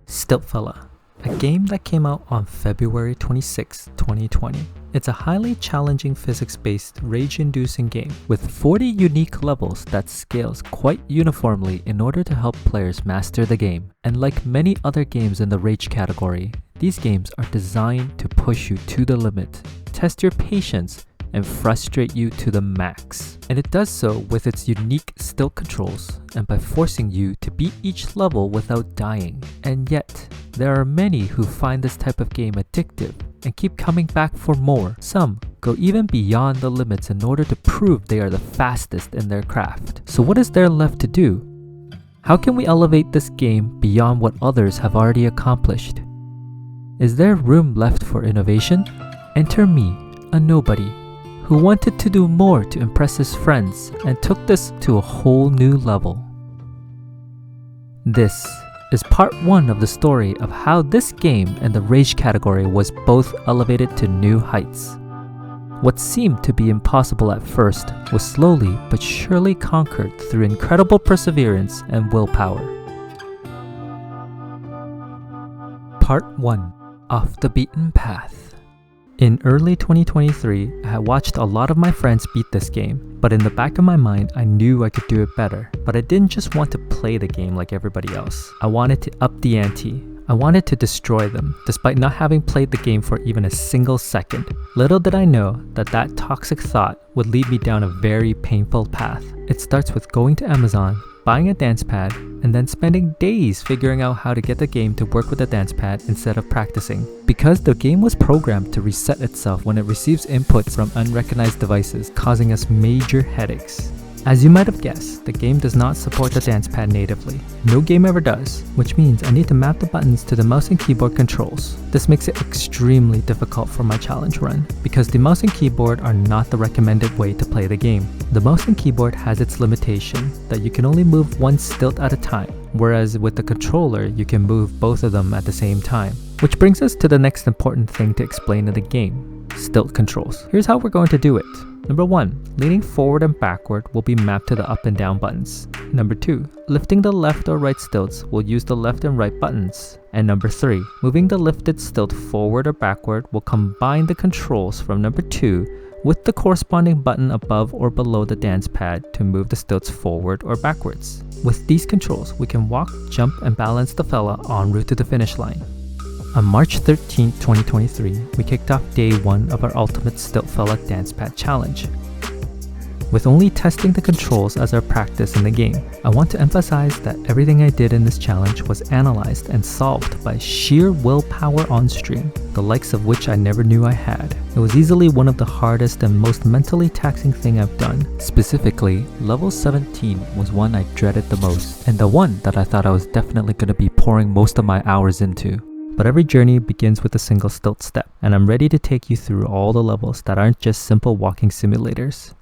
Stilt Fella, a game that came out on February 26, 2020. It's a highly challenging physics-based, rage-inducing game with 40 unique levels that scales quite uniformly in order to help players master the game. And like many other games in the rage category, these games are designed to push you to the limit, test your patience, and frustrate you to the max. And it does so with its unique stilt controls and by forcing you to beat each level without dying. And yet, there are many who find this type of game addictive and keep coming back for more. Some go even beyond the limits in order to prove they are the fastest in their craft. So what is there left to do? How can we elevate this game beyond what others have already accomplished? Is there room left for innovation? Enter me, a nobody, who wanted to do more to impress his friends and took this to a whole new level. This is part 1 of the story of how this game and the rage category was both elevated to new heights. What seemed to be impossible at first was slowly but surely conquered through incredible perseverance and willpower. Part 1. Off the Beaten Path. In early 2023, I had watched a lot of my friends beat this game, but in the back of my mind, I knew I could do it better. But I didn't just want to play the game like everybody else. I wanted to up the ante. I wanted to destroy them, despite not having played the game for even a single second. Little did I know that that toxic thought would lead me down a very painful path. It starts with going to Amazon, buying a dance pad, and then spending days figuring out how to get the game to work with the dance pad instead of practicing. Because the game was programmed to reset itself when it receives inputs from unrecognized devices, causing us major headaches. As you might have guessed, the game does not support the dance pad natively. No game ever does, which means I need to map the buttons to the mouse and keyboard controls. This makes it extremely difficult for my challenge run, because the mouse and keyboard are not the recommended way to play the game. The mouse and keyboard has its limitation that you can only move one stilt at a time, whereas with the controller you can move both of them at the same time. Which brings us to the next important thing to explain in the game: stilt controls. Here's how we're going to do it. Number 1, leaning forward and backward will be mapped to the up and down buttons. Number 2, lifting the left or right stilts will use the left and right buttons. And number 3, moving the lifted stilt forward or backward will combine the controls from number 2 with the corresponding button above or below the dance pad to move the stilts forward or backwards. With these controls, we can walk, jump, and balance the fella en route to the finish line. On March 13, 2023, we kicked off day 1 of our Ultimate Stilt Fella Dance Pad Challenge. With only testing the controls as our practice in the game, I want to emphasize that everything I did in this challenge was analyzed and solved by sheer willpower on stream, the likes of which I never knew I had. It was easily one of the hardest and most mentally taxing thing I've done. Specifically, level 17 was one I dreaded the most, and the one that I thought I was definitely going to be pouring most of my hours into. But every journey begins with a single stilt step, and I'm ready to take you through all the levels that aren't just simple walking simulators.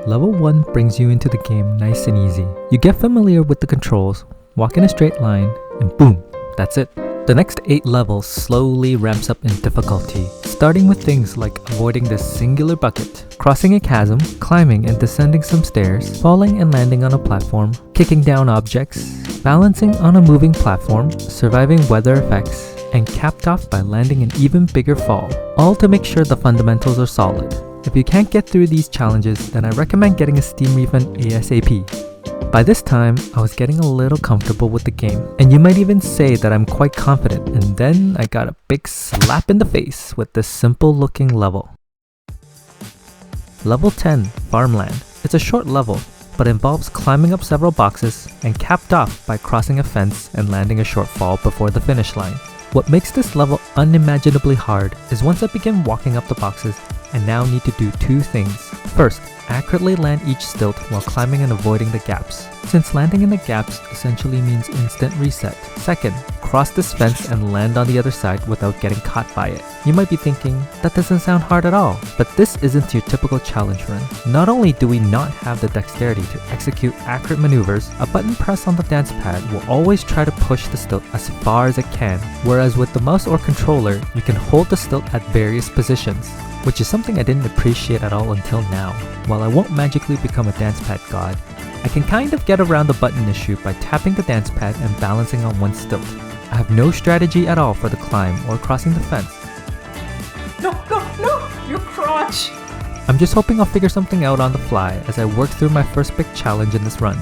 Level 1 brings you into the game nice and easy. You get familiar with the controls, walk in a straight line, and boom, that's it. The next 8 levels slowly ramps up in difficulty, starting with things like avoiding this singular bucket, crossing a chasm, climbing and descending some stairs, falling and landing on a platform, kicking down objects, balancing on a moving platform, surviving weather effects, and capped off by landing an even bigger fall, all to make sure the fundamentals are solid. If you can't get through these challenges, then I recommend getting a Steam refund ASAP. By this time, I was getting a little comfortable with the game, and you might even say that I'm quite confident, and then I got a big slap in the face with this simple looking level. Level 10, Farmland. It's a short level, but involves climbing up several boxes and capped off by crossing a fence and landing a short fall before the finish line. What makes this level unimaginably hard is once I begin walking up the boxes, I now need to do 2 things. First, accurately land each stilt while climbing and avoiding the gaps, since landing in the gaps essentially means instant reset. Second, cross this fence and land on the other side without getting caught by it. You might be thinking, that doesn't sound hard at all, but this isn't your typical challenge run. Not only do we not have the dexterity to execute accurate maneuvers, a button press on the dance pad will always try to push the stilt as far as it can, whereas with the mouse or controller, you can hold the stilt at various positions, which is something I didn't appreciate at all until now. While I won't magically become a dance pad god, I can kind of get around the button issue by tapping the dance pad and balancing on one stilt. I have no strategy at all for the climb or crossing the fence. No, your crotch! I'm just hoping I'll figure something out on the fly as I work through my first big challenge in this run.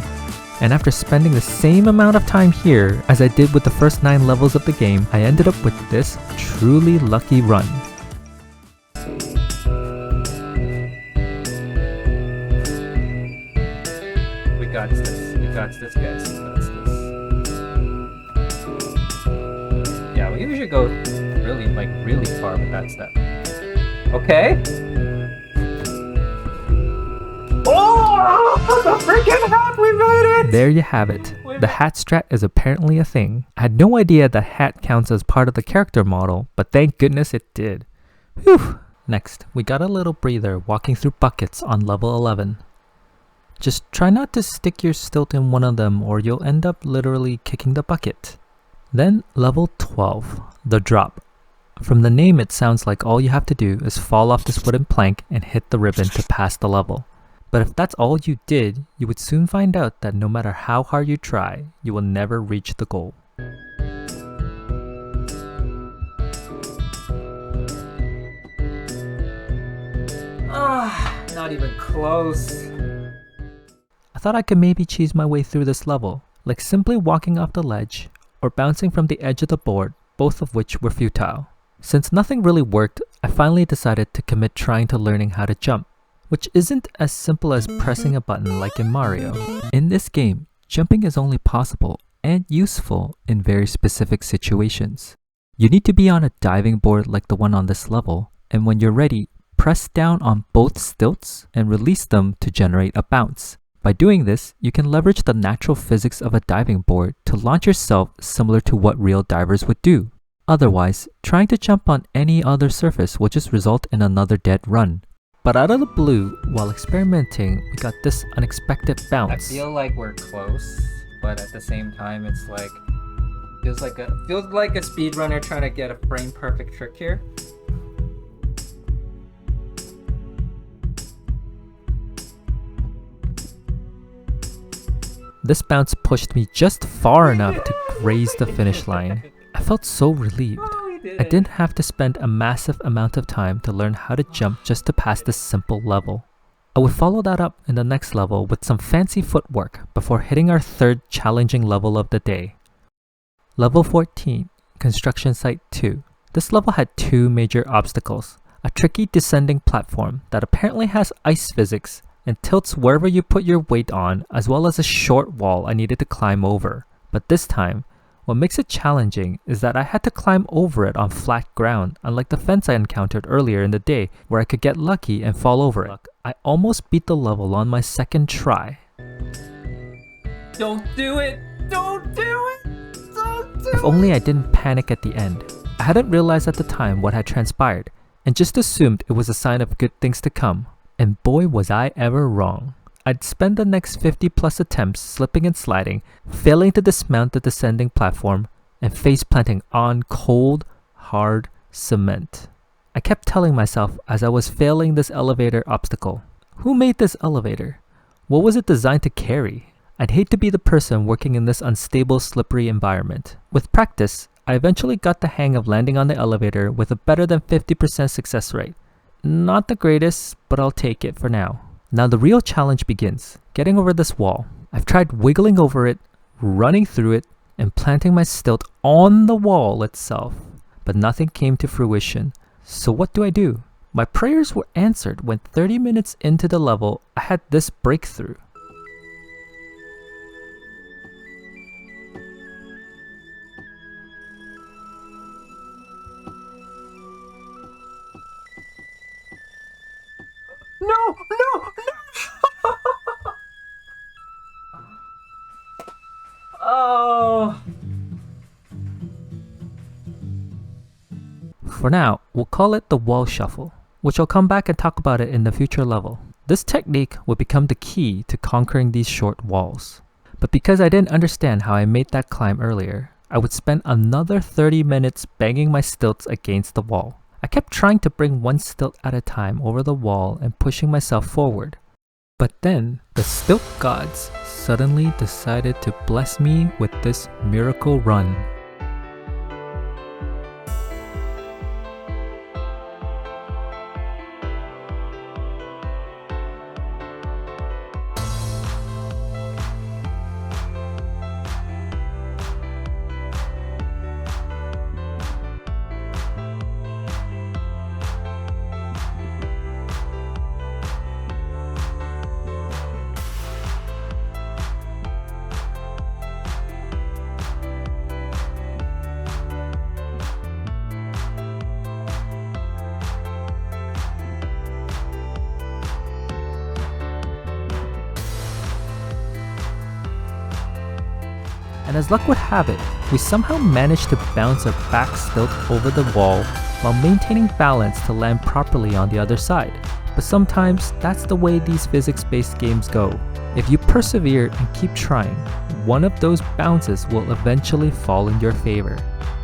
And after spending the same amount of time here as I did with the first 9 levels of the game, I ended up with this truly lucky run. We got this guys, we got this. Yeah, we should go really far with that step. Okay? Oh, the freaking hat, we made it! There you have it. The hat strat is apparently a thing. I had no idea that hat counts as part of the character model, but thank goodness it did. Whew. Next, we got a little breather walking through buckets on level 11. Just try not to stick your stilt in one of them or you'll end up literally kicking the bucket. Then level 12, the drop. From the name it sounds like all you have to do is fall off this wooden plank and hit the ribbon to pass the level. But if that's all you did, you would soon find out that no matter how hard you try, you will never reach the goal. Not even close. I thought I could maybe cheese my way through this level, like simply walking off the ledge or bouncing from the edge of the board, both of which were futile. Since nothing really worked, I finally decided to commit trying to learning how to jump, which isn't as simple as pressing a button like in Mario. In this game, jumping is only possible and useful in very specific situations. You need to be on a diving board like the one on this level, and when you're ready, press down on both stilts and release them to generate a bounce. By doing this, you can leverage the natural physics of a diving board to launch yourself similar to what real divers would do. Otherwise, trying to jump on any other surface will just result in another dead run. But out of the blue, while experimenting, we got this unexpected bounce. I feel like we're close, but at the same time, it's like feels like a speedrunner trying to get a frame perfect trick here. This bounce pushed me just far enough to graze the finish line. I felt so relieved. I didn't have to spend a massive amount of time to learn how to jump just to pass this simple level. I would follow that up in the next level with some fancy footwork before hitting our third challenging level of the day. Level 14, Construction Site 2. This level had 2 major obstacles. A tricky descending platform that apparently has ice physics and tilts wherever you put your weight on, as well as a short wall I needed to climb over. But this time, what makes it challenging is that I had to climb over it on flat ground, unlike the fence I encountered earlier in the day where I could get lucky and fall over it. I almost beat the level on my second try. Don't do it! Don't do it! Don't do it! If only I didn't panic at the end. I hadn't realized at the time what had transpired, and just assumed it was a sign of good things to come. And boy was I ever wrong. I'd spend the next 50 plus attempts slipping and sliding, failing to dismount the descending platform, and face planting on cold, hard cement. I kept telling myself as I was failing this elevator obstacle, who made this elevator? What was it designed to carry? I'd hate to be the person working in this unstable, slippery environment. With practice, I eventually got the hang of landing on the elevator with a better than 50% success rate. Not the greatest, but I'll take it for now. Now the real challenge begins, getting over this wall. I've tried wiggling over it, running through it, and planting my stilt on the wall itself, but nothing came to fruition. So what do? My prayers were answered when 30 minutes into the level, I had this breakthrough. No! Oh! For now, we'll call it the wall shuffle, which I'll come back and talk about it in the future level. This technique will become the key to conquering these short walls. But because I didn't understand how I made that climb earlier, I would spend another 30 minutes banging my stilts against the wall. I kept trying to bring one stilt at a time over the wall and pushing myself forward. But then, the stilt gods suddenly decided to bless me with this miracle run. and as luck would have it, we somehow managed to bounce our back stilt over the wall while maintaining balance to land properly on the other side. But sometimes that's the way these physics-based games go. If you persevere and keep trying, one of those bounces will eventually fall in your favor.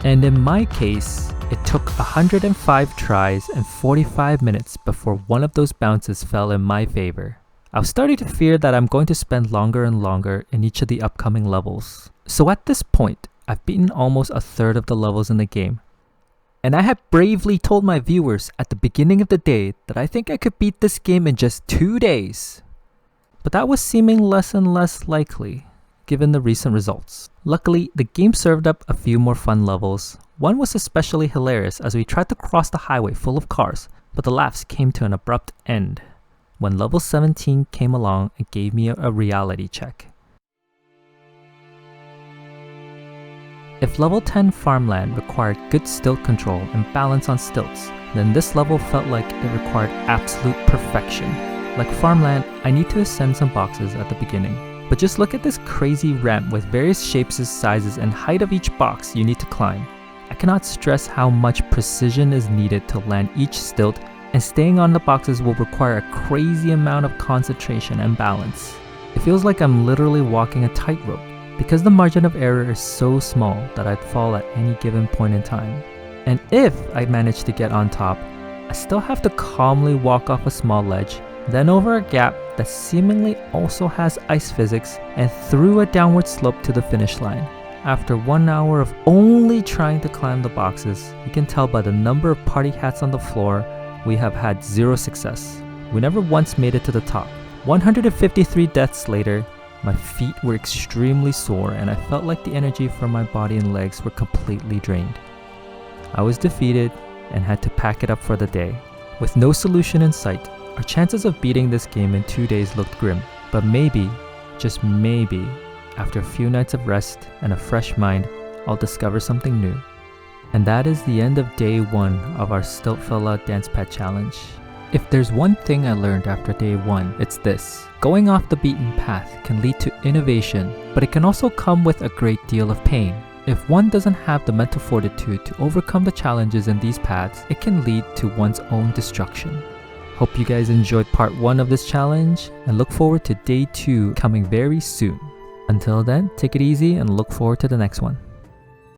And in my case, it took 105 tries and 45 minutes before one of those bounces fell in my favor. I was starting to fear that I'm going to spend longer and longer in each of the upcoming levels. So at this point, I've beaten almost a third of the levels in the game. And I had bravely told my viewers at the beginning of the day that I think I could beat this game in just 2 days. But that was seeming less and less likely, given the recent results. Luckily, the game served up a few more fun levels. One was especially hilarious as we tried to cross the highway full of cars, but the laughs came to an abrupt end when level 17 came along and gave me a reality check. If level 10 farmland required good stilt control and balance on stilts, then this level felt like it required absolute perfection. Like farmland, I need to ascend some boxes at the beginning. But just look at this crazy ramp with various shapes, sizes, and height of each box you need to climb. I cannot stress how much precision is needed to land each stilt, and staying on the boxes will require a crazy amount of concentration and balance. It feels like I'm literally walking a tightrope, because the margin of error is so small that I'd fall at any given point in time. And if I manage to get on top, I still have to calmly walk off a small ledge, then over a gap that seemingly also has ice physics, and through a downward slope to the finish line. After 1 hour of only trying to climb the boxes, you can tell by the number of party hats on the floor, we have had zero success. We never once made it to the top. 153 deaths later, my feet were extremely sore and I felt like the energy from my body and legs were completely drained. I was defeated and had to pack it up for the day. With no solution in sight, our chances of beating this game in 2 days looked grim, but maybe, just maybe, after a few nights of rest and a fresh mind, I'll discover something new. And that is the end of day 1 of our Stilt Fella Dance Pad Challenge. If there's one thing I learned after day 1, it's this. Going off the beaten path can lead to innovation, but it can also come with a great deal of pain. If one doesn't have the mental fortitude to overcome the challenges in these paths, it can lead to one's own destruction. Hope you guys enjoyed part 1 of this challenge and look forward to day 2 coming very soon. Until then, take it easy and look forward to the next one.